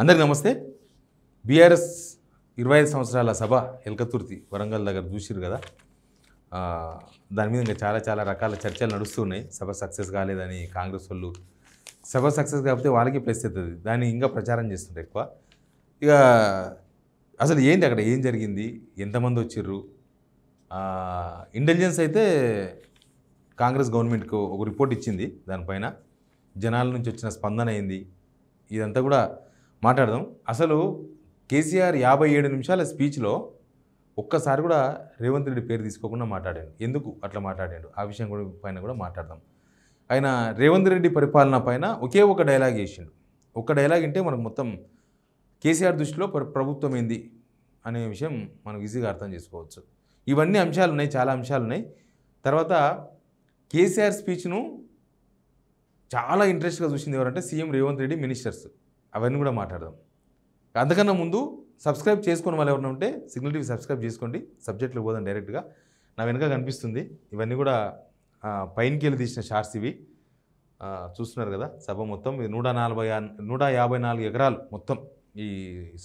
అందరికీ నమస్తే. బీఆర్ఎస్ 25 సంవత్సరాల సభ ఎల్కతుర్తి వరంగల్ దగ్గర చూసిరు కదా. దాని మీద ఇంకా చాలా రకాల చర్చలు నడుస్తున్నాయి. సభ సక్సెస్ కాలేదని కాంగ్రెస్ వాళ్ళు, సభ సక్సెస్ కాకపోతే వాళ్ళకి ప్లస్ అవుతుంది, దాన్ని ఇంకా ప్రచారం చేస్తుంటారు ఎక్కువ. ఇక అసలు ఏంటి అక్కడ ఏం జరిగింది, ఎంతమంది వచ్చిర్రు, ఇంటెలిజెన్స్ అయితే కాంగ్రెస్ గవర్నమెంట్కు ఒక రిపోర్ట్ ఇచ్చింది, దానిపైన జనాల నుంచి వచ్చిన స్పందన ఏంది, ఇదంతా కూడా మాట్లాడదాం. అసలు కేసీఆర్ 57 నిమిషాల స్పీచ్లో ఒక్కసారి కూడా రేవంత్ రెడ్డి పేరు తీసుకోకుండా మాట్లాడాడు. ఎందుకు అట్లా మాట్లాడాడు ఆ విషయం కూడా పైన కూడా మాట్లాడదాం. ఆయన రేవంత్ రెడ్డి పరిపాలన పైన ఒకే ఒక డైలాగ్ వేసిండు. ఒక్క డైలాగ్ అంటే మనకు మొత్తం కేసీఆర్ దృష్టిలో ప్రభుత్వం ఏంది అనే విషయం మనం ఈజీగా అర్థం చేసుకోవచ్చు. ఇవన్నీ అంశాలు ఉన్నాయి, చాలా అంశాలు ఉన్నాయి. తర్వాత కేసీఆర్ స్పీచ్ను చాలా ఇంట్రెస్ట్గా చూసింది ఎవరంటే సీఎం రేవంత్ రెడ్డి, మినిస్టర్స్, అవన్నీ కూడా మాట్లాడదాం. అంతకన్నా ముందు సబ్స్క్రైబ్ చేసుకుని వాళ్ళు ఎవరైనా ఉంటే సిగ్నల్ టీవీ సబ్స్క్రైబ్ చేసుకోండి. సబ్జెక్టులు పోదాం డైరెక్ట్గా. నా వెనక కనిపిస్తుంది, ఇవన్నీ కూడా పైనకి వెళ్ళి తీసిన షార్ట్స్ ఇవి చూస్తున్నారు కదా. సభ మొత్తం 154 ఎకరాలు మొత్తం ఈ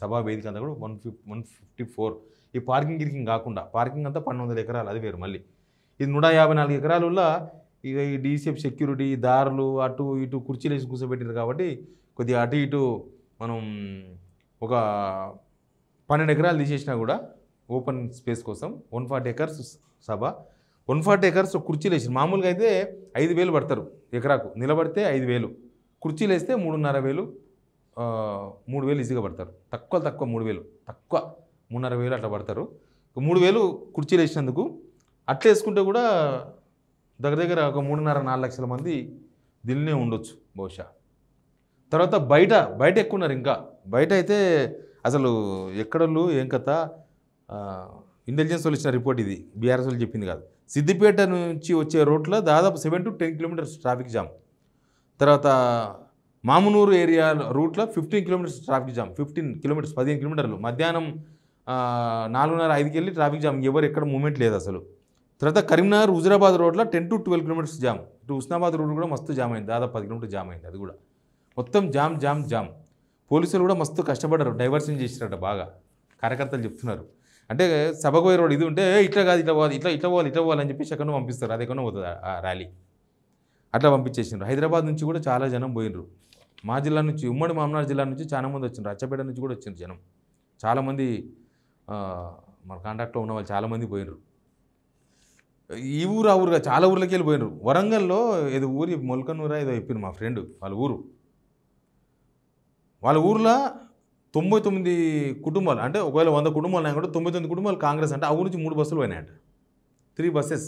సభా వేదిక అంతా కూడా 154. ఈ పార్కింగ్ గిరికింగ్ కాకుండా పార్కింగ్ అంతా 1200 ఎకరాలు, అది వేరు. మళ్ళీ ఇది 154 ఎకరాలలో ఇక ఈ డీసీఎఫ్ సెక్యూరిటీ, దారులు, అటు ఇటు కుర్చీలు వేసి కూర్చోబెట్టారు కాబట్టి కొద్దిగా అటు ఇటు మనం ఒక 12 ఎకరాలు తీసేసినా కూడా ఓపెన్ స్పేస్ కోసం 140 ఎకర్స్ సభ, 140 ఎకర్స్ కుర్చీలు వేసి. మామూలుగా అయితే 5,000 పడతారు ఎకరాకు, నిలబడితే 5,000, కుర్చీలు వేస్తే 3,500, 3,000 ఈజీగా పడతారు. తక్కువ 3,000, తక్కువ 3,500 అట్లా పడతారు. 3,000 కుర్చీలు వేసినందుకు అట్లా వేసుకుంటే కూడా దగ్గర ఒక 3.5-4 లక్షల మంది దిల్నే ఉండొచ్చు బహుశా. తర్వాత బయట ఎక్కువ ఉన్నారు. ఇంకా బయట అయితే అసలు ఎక్కడోళ్ళు ఏం కథ, ఇంటెలిజెన్స్ వాళ్ళు ఇచ్చిన రిపోర్ట్ ఇది, బీఆర్ఎస్ వాళ్ళు చెప్పింది కాదు. సిద్దిపేట నుంచి వచ్చే రోడ్లో దాదాపు 7 to 10 కిలోమీటర్స్ ట్రాఫిక్ జామ్. తర్వాత మామునూరు ఏరియా రూట్లో 15 కిలోమీటర్స్ ట్రాఫిక్ జామ్. 15 కిలోమీటర్లు మధ్యాహ్నం 4:30-5కి వెళ్ళి ట్రాఫిక్ జామ్, ఎవరు ఎక్కడ మూమెంట్ లేదు అసలు. తర్వాత కరీంనగర్ హుజరాబాద్ రోడ్లో 10 to 12 కిలోమీటర్స్ జామ్. ఇటు హుస్నాబాద్ రోడ్ కూడా మస్తు జామ్ అయింది, దాదాపు 10 కిలోమీటర్స్ జామ్ అయింది. అది కూడా మొత్తం జామ్. పోలీసులు కూడా మస్తు కష్టపడ్డారు, డైవర్షన్ చేసినట్ట బాగా. కార్యకర్తలు చెప్తున్నారు. అంటే సభకు పోయే రోడ్ ఇది ఉంటే ఇట్లా కాదు, ఇట్లా పోవాలి, ఇట్లా పోవాలి అని చెప్పేసి ఎక్కడో పంపిస్తారు. అది ఎక్కడో పోతుంది ఆ ర్యాలీ, అట్లా పంపించేసినారు. హైదరాబాద్ నుంచి కూడా చాలా జనం పోయినరు. మా జిల్లా నుంచి, ఉమ్మడి మామనాడు జిల్లా నుంచి చాలా మంది వచ్చినారు. అచ్చపేట నుంచి కూడా వచ్చిన జనం చాలామంది, మన కాంటాక్ట్లో ఉన్న వాళ్ళు చాలామంది పోయినరు. ఈ ఊరు ఆ ఊరుగా చాలా ఊర్లకి వెళ్ళి పోయినరు. వరంగల్లో ఏదో ఊరి మొలకనూరా ఏదో చెప్పింది మా ఫ్రెండ్, వాళ్ళ ఊర్లో 99 కుటుంబాలు, అంటే ఒకవేళ 100 కుటుంబాలు ఉన్నాయి కూడా 99 కుటుంబాలు కాంగ్రెస్. అంటే ఆ ఊరి నుంచి 3 బస్సులు పోయినాయంట, 3 buses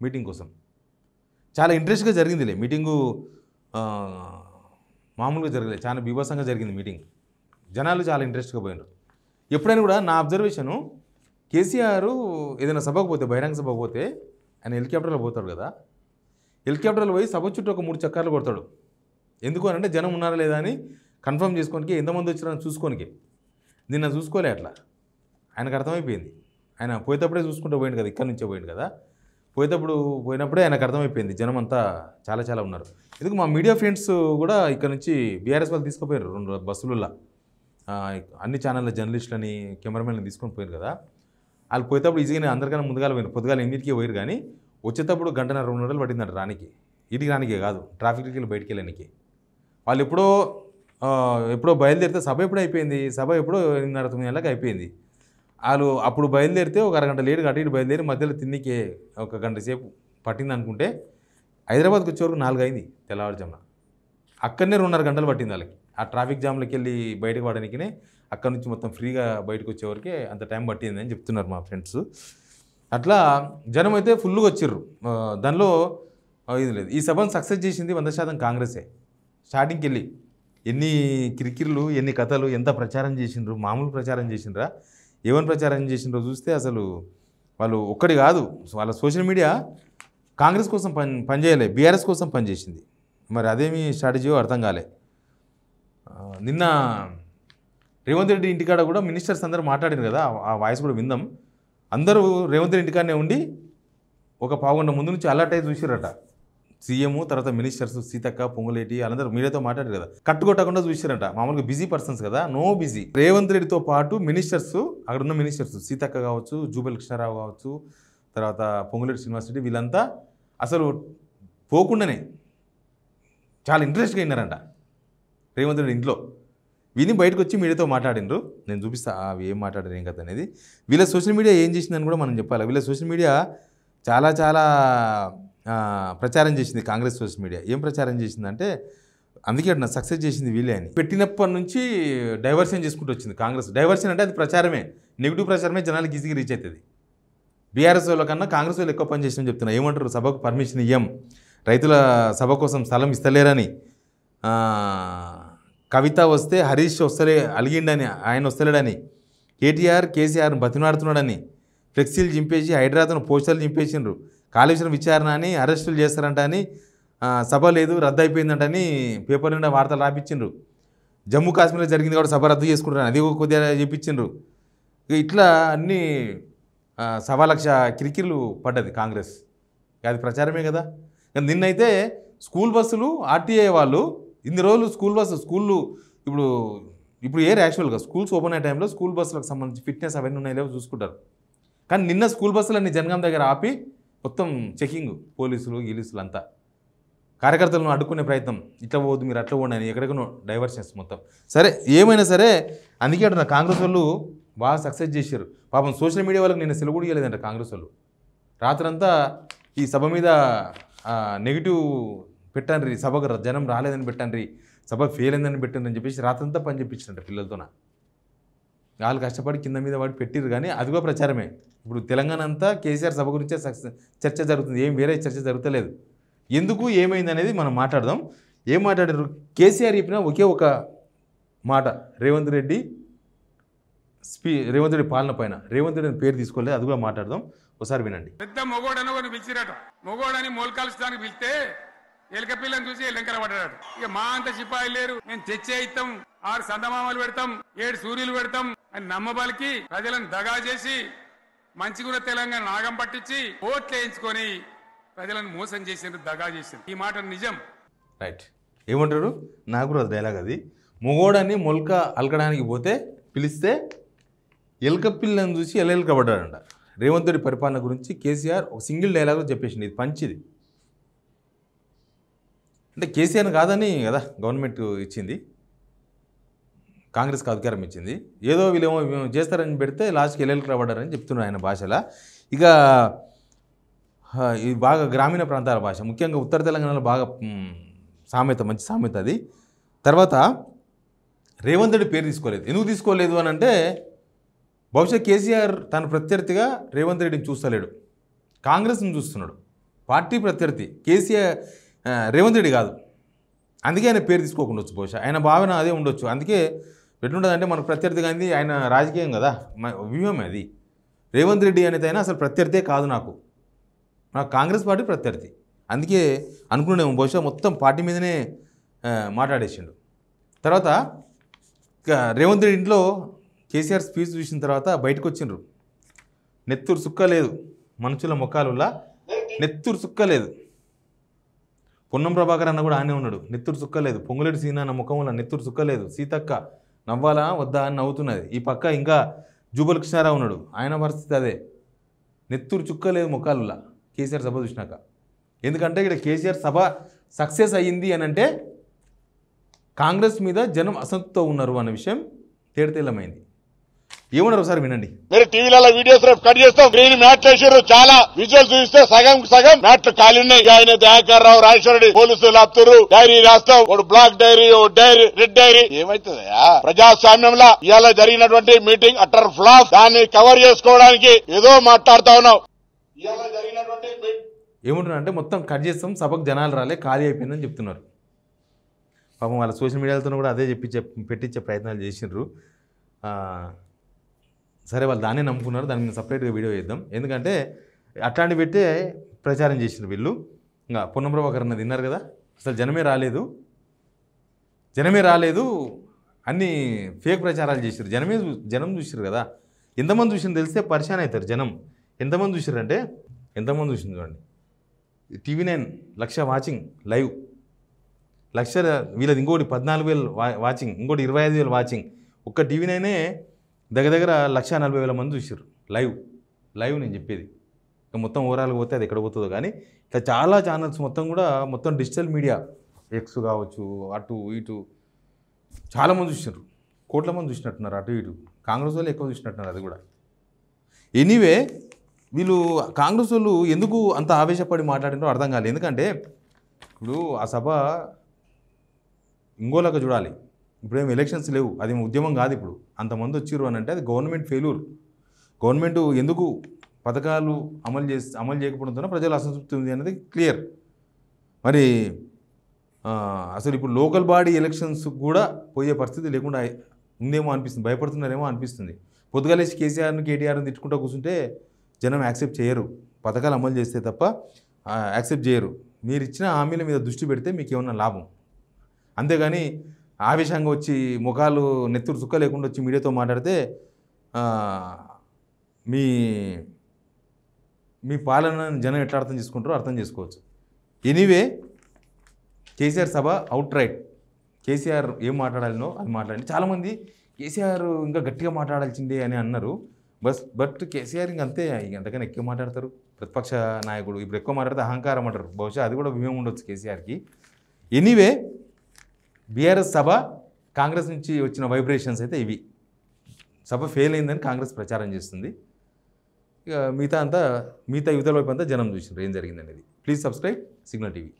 మీటింగ్ కోసం. చాలా ఇంట్రెస్ట్గా జరిగిందిలే మీటింగు, మామూలుగా జరగలేదు, చాలా బీభత్సంగా జరిగింది మీటింగ్. జనాలు చాలా ఇంట్రెస్ట్గా పోయినారు. ఎప్పుడైనా కూడా నా అబ్జర్వేషను, కేసీఆర్ ఏదైనా సభకు పోతే, బహిరంగ సభకు పోతే ఆయన హెలికాప్టర్లో పోతాడు కదా. హెలికాప్టర్లో పోయి సభ చుట్టూ ఒక 3 చక్కర్లు కొడతాడు. ఎందుకు అని అంటే జనం ఉన్నారా లేదా అని కన్ఫర్మ్ చేసుకోనికి, ఎంతమంది వచ్చినా చూసుకోనికి. నిన్న చూసుకోలే అట్లా, ఆయనకు అర్థమైపోయింది. ఆయన పోయేటప్పుడే చూసుకుంటూ పోయింది కదా, ఇక్కడ నుంచే పోయింది కదా. పోయినప్పుడే ఆయనకు అర్థమైపోయింది జనం అంతా చాలా ఉన్నారు. ఎందుకు మా మీడియా ఫ్రెండ్స్ కూడా ఇక్కడ నుంచి బీఆర్ఎస్ వాళ్ళు తీసుకుపోయారు 2 బస్సులలో, అన్ని ఛానళ్ళ జర్నలిస్టులని, కెమెరామెన్లని తీసుకొని పోయారు కదా. వాళ్ళు పోయేటప్పుడు ఈజీగానే అందరికన్నా ముందుగా పోయారు. పొద్దుగాల 8కి పోయారు కానీ వచ్చేటప్పుడు 1.5-2 గంటలు పట్టిందంట రానికి. ఇంటికి రానికే కాదు, ట్రాఫిక్కి వెళ్ళి బయటికి వెళ్ళడానికి. వాళ్ళు ఎప్పుడో బయలుదేరితే సభ ఎప్పుడో అయిపోయింది. సభ ఎప్పుడో 8:30-9 గంటలకు అయిపోయింది. వాళ్ళు అప్పుడు బయలుదేరితే ఒక అరగంట లేటుగా అటు ఇటు బయలుదేరి మధ్యలో తిన్నికి ఒక గంట సేపు పట్టింది అనుకుంటే, హైదరాబాద్కి వచ్చేవరకు 4 అయింది తెల్లవారుజామున. అక్కడనే 2.5 గంటలు పట్టింది వాళ్ళకి. ఆ ట్రాఫిక్ జామ్లోకి వెళ్ళి బయటకు పడడానికినే అక్కడ నుంచి మొత్తం ఫ్రీగా బయటకు వచ్చేవరకే అంత టైం పట్టింది అని చెప్తున్నారు మా ఫ్రెండ్స్. అట్లా జనం అయితే ఫుల్గా వచ్చిర్రు. దానిలో ఇది లేదు. ఈ సభను సక్సెస్ చేసింది 100% కాంగ్రెసే. స్టార్టింగ్కి వెళ్ళి ఎన్ని కిరికిర్లు, ఎన్ని కథలు, ఎంత ప్రచారం చేసిండ్రు, మామూలు ప్రచారం చేసిండ్రా, ఏమని ప్రచారం చేసిండ్రో చూస్తే అసలు వాళ్ళు ఒక్కడి కాదు, వాళ్ళ సోషల్ మీడియా కాంగ్రెస్ కోసం పనిచేయలే, బీఆర్ఎస్ కోసం పనిచేసింది. మరి అదేమి స్ట్రాటజీయో అర్థం కాలే. నిన్న రేవంత్ రెడ్డి ఇంటికాడ కూడా మినిస్టర్స్ అందరూ మాట్లాడారు కదా, ఆ వాయిస్ కూడా విందాం. అందరూ రేవంత్ రెడ్డి ఇంటికాడనే ఉండి ఒక పావుగంట ముందు నుంచి అలర్ట్ అయ్యి చూసిరట. సీఎం తర్వాత మినిస్టర్స్ సీతక్క పొంగులేటి వాళ్ళందరూ మీడియాతో మాట్లాడారు కదా, కట్టుకొట్టకుండా చూసారంట. మామూలుగా బిజీ పర్సన్స్ కదా, నో బిజీ. రేవంత్ రెడ్డితో పాటు మినిస్టర్స్, అక్కడ ఉన్న మినిస్టర్స్ సీతక్క కావచ్చు, జూబెల్ కృష్ణారావు కావచ్చు, తర్వాత పొంగులేటి శ్రీనివాస్ రెడ్డి, వీళ్ళంతా అసలు పోకుండానే చాలా ఇంట్రెస్ట్గా విన్నారంట రేవంత్ రెడ్డి ఇంట్లో. విని బయటకు వచ్చి మీడియాతో మాట్లాడినరు. నేను చూపిస్తా అవి ఏం మాట్లాడారు ఏం కథ అనేది. వీళ్ళ సోషల్ మీడియా ఏం చేసిందని కూడా మనం చెప్పాలి. వీళ్ళ సోషల్ మీడియా చాలా చాలా ప్రచారం చేసింది. కాంగ్రెస్ సోషల్ మీడియా ఏం ప్రచారం చేసిందంటే, అందుకే అట్లా సక్సెస్ చేసింది వీళ్ళే అని. పెట్టినప్పటి నుంచి డైవర్షన్ చేసుకుంటూ వచ్చింది కాంగ్రెస్. డైవర్షన్ అంటే అది ప్రచారమే, నెగిటివ్ ప్రచారమే, జనాలకు ఈజీగా రీచ్ అవుతుంది. బీఆర్ఎస్ వాళ్ళ కన్నా కాంగ్రెస్ వాళ్ళు ఎక్కువ పని చేసినా చెప్తున్నా. ఏమంటారు, సభకు పర్మిషన్ ఇయ్యం, రైతుల సభ కోసం స్థలం ఇస్తలేరని, కవిత వస్తే హరీష్ అలిగిండని, ఆయన వస్తలేడని, కేసీఆర్ని బతిమాడుతున్నాడని, ఫ్లెక్సీలు చింపేసి హైదరాబాద్ను పోస్టర్లు చింపేసిండ్రు, కాళేశ్వరం విచారణ అని అరెస్టులు చేస్తారంట అని, సభ లేదు రద్దు అయిపోయిందంటని పేపర్ నిండా వార్తలు రాపించిండ్రు, జమ్మూ కాశ్మీర్లో జరిగింది కూడా సభ రద్దు చేసుకుంటారు అది కొద్దిగా చెప్పించిండ్రు. ఇట్లా అన్నీ 1,00,000 కిరికిర్లు పడ్డది కాంగ్రెస్. అది ప్రచారమే కదా. నిన్నైతే స్కూల్ బస్సులు ఆర్టీఏ వాళ్ళు ఇన్ని రోజులు స్కూళ్ళు ఇప్పుడు యాక్చువల్గా స్కూల్స్ ఓపెన్ అయ్యే టైంలో స్కూల్ బస్సులకు సంబంధించి ఫిట్నెస్ అవన్నీ ఉన్నాయో చూసుకుంటారు. కానీ నిన్న స్కూల్ బస్సులన్నీ జనగాం దగ్గర ఆపి మొత్తం చెకింగ్, పోలీసులు అంతా కార్యకర్తలను అడ్డుకునే ప్రయత్నం, ఇట్లా పోవద్దు మీరు అట్లా పోండి అని, ఎక్కడెక్కడో డైవర్షన్స్ మొత్తం. సరే ఏమైనా సరే, అందుకే అంటున్నా కాంగ్రెస్ వాళ్ళు బాగా సక్సెస్ చేశారు. పాపం సోషల్ మీడియా వాళ్ళకి నిన్న సెలవు కూడా ఇవ్వలేదంట కాంగ్రెస్ వాళ్ళు. రాత్రంతా ఈ సభ మీద నెగిటివ్ పెట్టండి, సభకు జనం రాలేదని పెట్టండి, సభ ఫెయిల్ అయిందని పెట్టండి అని చెప్పేసి రాత్రంతా పని చెప్పించారంట పిల్లలతోన. వాళ్ళు కష్టపడి కింద మీద వాడి పెట్టిరు. కానీ అది కూడా ప్రచారమే. ఇప్పుడు తెలంగాణ అంతా కేసీఆర్ సభ గురించే చర్చ జరుగుతుంది, ఏం వేరే చర్చ జరుగుతలేదు. ఎందుకు ఏమైంది అనేది మనం మాట్లాడదాం. ఏం మాట్లాడారు, కేసీఆర్ చెప్పిన ఒకే ఒక మాట, రేవంత్ రెడ్డి పాలన పైన. రేవంత్ రెడ్డి పేరు తీసుకోలేదు, అది కూడా మాట్లాడదాం, ఒకసారి వినండి. పెద్ద మొగోడని పిలిచిరట, మొగోడని మోల్కాల్స్తానికి పిలిస్తే ఎలక పిల్లని చూసి ఎల్లంకర పడ్డాడు. ఇక మా అంత సిపాయిలు లేరు, మేము తెచ్చే ఇస్తాం, 6 సందమామలు పెడతాం, 7 సూర్యులు పెడతాం అని నమ్మబలికి ప్రజలను దగా చేసి మంచిగున్న తెలంగాణ నాగం పట్టించి ఓట్లు వేయించుకొని ప్రజలను మోసం చేసిండ్రు, దగా చేసిండ్రు. ఈ మాట నిజం. రైట్. ఏమంటారు, నాకు కూడా డైలాగ్ అది. మొగోడని మొలక అలకడానికి పిలిస్తే ఎలక పిల్లని చూసి ఎలక పడ్డాడంట. రేవంత్ రెడ్డి పరిపాలన గురించి కేసీఆర్ ఒక సింగిల్ డైలాగ్లో చెప్పేసింది. ఇది పంచిది. అంటే కేసీఆర్ కాదని కదా గవర్నమెంట్ ఇచ్చింది, కాంగ్రెస్కి అధికారం ఇచ్చింది. ఏదో వీళ్ళేమో చేస్తారని పెడితే లాస్ట్కి ఎల్లెలకి పడ్డారని చెప్తున్నారు ఆయన భాషలో. ఇక ఇది బాగా గ్రామీణ ప్రాంతాల భాష, ముఖ్యంగా ఉత్తర తెలంగాణలో బాగా సామెత, మంచి సామెత అది. తర్వాత రేవంత్ రెడ్డి పేరు తీసుకోలేదు. ఎందుకు తీసుకోలేదు అని అంటే, బహుశా కేసీఆర్ తన ప్రత్యర్థిగా రేవంత్ రెడ్డిని చూస్తలేడు, కాంగ్రెస్ని చూస్తున్నాడు. పార్టీ ప్రత్యర్థి కేసీఆర్ రేవంత్ రెడ్డి కాదు, అందుకే ఆయన పేరు తీసుకోకుండా వచ్చు. బహుశా ఆయన భావన అదే ఉండొచ్చు. అందుకే ఎట్లుంటుందంటే, మనకు ప్రత్యర్థి కానీ ఆయన రాజకీయం కదా, వ్యూహమే అది. రేవంత్ రెడ్డి అనేది అయినా అసలు ప్రత్యర్థే కాదు, నాకు కాంగ్రెస్ పార్టీ ప్రత్యర్థి. అందుకే అనుకున్నాము బహుశా మొత్తం పార్టీ మీదనే మాట్లాడేసిండు. తర్వాత రేవంత్ రెడ్డి ఇంట్లో కేసీఆర్ స్పీచ్ చూసిన తర్వాత బయటకు వచ్చిండ్రు. నెత్తూరు సుక్క లేదు, మనుషుల ముఖాలులా నెత్తూరు సుక్క లేదు. పొన్నం ప్రభాకర్ అన్న కూడా ఆనే ఉన్నాడు, నెత్తూరు సుక్క లేదు. పొంగులేటి సీనన్న ముఖంలో నెత్తూరు సుక్క లేదు. సీతక్క నవ్వాలా వద్దా అని నవ్వుతున్నది. ఈ పక్క ఇంకా జూబల్ కృష్ణారావు ఉన్నాడు, ఆయన పరిస్థితి అదే, నెత్తూరు చుక్క లేదు ముఖాలులా కేసీఆర్ సభ చూసినాక. ఎందుకంటే ఇక్కడ కేసీఆర్ సభ సక్సెస్ అయ్యింది అని అంటే కాంగ్రెస్ మీద జనం అసంతృప్తితో ఉన్నారు అన్న విషయం తేడతెల్లమైంది. ఏమన్నారు ఒకసారి వినండి. మీరు టీవీలలో వీడియోస్ రేపు కట్ చేస్తాం, గ్రీన్ మ్యాట్లు వేసారు, చాలా విజువల్ చూస్తే సగం మ్యాట్లు ఖాళీ ఉన్నాయి. ఆయన దయాకర్ రావు, రాజేశ్వర రెడ్డి పోలీసులు ఆపుతారు, డైరీ రాస్తాం, ఒక బ్లాక్ డైరీ, ఓ డైరీ, రెడ్ డైరీ. ఏమైతుందా ప్రజాస్వామ్యంలో ఇవాళ జరిగినటువంటి మీటింగ్ అటర్ ఫ్లాప్, దాన్ని కవర్ చేసుకోవడానికి ఏదో మాట్లాడుతా ఉన్నాం. ఏమంటున్నారు అంటే, మొత్తం కట్ చేస్తాం, సభకు జనాలు రాలే, ఖాళీ అయిపోయిందని చెప్తున్నారు. పాపం వాళ్ళ సోషల్ మీడియాలతో కూడా అదే పెట్టించే ప్రయత్నాలు చేసిండ్రు. సరే, వాళ్ళు దాన్నే నమ్ముకున్నారు, దాని మీద సపరేట్గా వీడియో చేద్దాం. ఎందుకంటే అట్లాంటి పెట్టే ప్రచారం చేసినారు వీళ్ళు. ఇంకా పొన్నం ప్రభాకర్ అన్నది విన్నారు కదా, అసలు జనమే రాలేదు, అన్నీ ఫేక్ ప్రచారాలు చేశారు. జనం చూసారు కదా, ఎంతమంది చూసింది తెలిస్తే పరిశాన్ అవుతారు జనం. ఎంతమంది చూసారంటే, ఎంతమంది చూసింది చూడండి. TV9 లక్ష వాచింగ్ లైవ్, లక్ష వీళ్ళది ఇంకోటి 14,000 వాచింగ్, ఇంకోటి 25,000 వాచింగ్. ఒక్క TV9 దగ్గర 1,40,000 మంది చూసారు లైవ్ నేను చెప్పేది. ఇక మొత్తం ఓవరాల్గా పోతే అది ఎక్కడ పోతుందో కానీ ఇట్లా చాలా ఛానల్స్ మొత్తం కూడా మొత్తం డిజిటల్ మీడియా ఎక్స్ కావచ్చు అటు ఇటు చాలామంది చూసినారు, కోట్ల మంది చూసినట్టున్నారు అటు ఇటు. కాంగ్రెస్ వాళ్ళు ఎక్కువ చూసినట్టున్నారు అది కూడా. ఎనీవే వీళ్ళు కాంగ్రెస్ వాళ్ళు ఎందుకు అంత ఆవేశపడి మాట్లాడినో అర్థం కాలేదు. ఎందుకంటే ఇప్పుడు ఆ సభ ఇంకోలాగా చూడాలి. ఇప్పుడేం ఎలక్షన్స్ లేవు, అది ఉద్యమం కాదు. ఇప్పుడు అంతమంది వచ్చిర్రు అని అంటే అది గవర్నమెంట్ ఫెయిల్యూర్. గవర్నమెంట్ ఎందుకు పథకాలు అమలు చేయకపోవడంతో ప్రజలు అసంతృప్తి ఉంది అనేది క్లియర్. మరి అసలు ఇప్పుడు లోకల్ బాడీ ఎలక్షన్స్ కూడా పోయే పరిస్థితి లేకుండా ఉందేమో అనిపిస్తుంది, భయపడుతున్నారేమో అనిపిస్తుంది. పొద్దుగాలేసి కేసీఆర్ని కేటీఆర్ని తిట్టుకుంటూ కూర్చుంటే జనం యాక్సెప్ట్ చేయరు, పథకాలు అమలు చేస్తే తప్ప యాక్సెప్ట్ చేయరు. మీరు ఇచ్చిన హామీల మీద దృష్టి పెడితే మీకు ఏమన్నా లాభం. అంతేగాని ఆవేశంగా వచ్చి ముఖాలు నెత్తురు చుక్క లేకుండా వచ్చి మీడియాతో మాట్లాడితే మీ పాలనను జనం ఎట్లా అర్థం చేసుకుంటారో అర్థం చేసుకోవచ్చు. ఎనీవే కేసీఆర్ సభ అవుట్ రైట్. కేసీఆర్ ఏం మాట్లాడాలనో అది మాట్లాడండి. చాలామంది కేసీఆర్ ఇంకా గట్టిగా మాట్లాడాల్సిందే అని అన్నారు. బట్ కేసీఆర్ ఇంక అంతే, ఎంతకైనా ఎక్కువ మాట్లాడతారు. ప్రతిపక్ష నాయకుడు ఇప్పుడు ఎక్కువ మాట్లాడితే అహంకారం అంటారు. బహుశా అది కూడా విమయం ఉండొచ్చు కేసీఆర్కి. ఎనీవే బీఆర్ఎస్ సభ కాంగ్రెస్ నుంచి వచ్చిన వైబ్రేషన్స్ అయితే ఇవి. సభ ఫెయిల్ అయిందని కాంగ్రెస్ ప్రచారం చేస్తుంది. ఇక మిగతా యువతల వైపు అంతా జనం చూసినారు ఏం జరిగిందనేది. Please subscribe signal TV.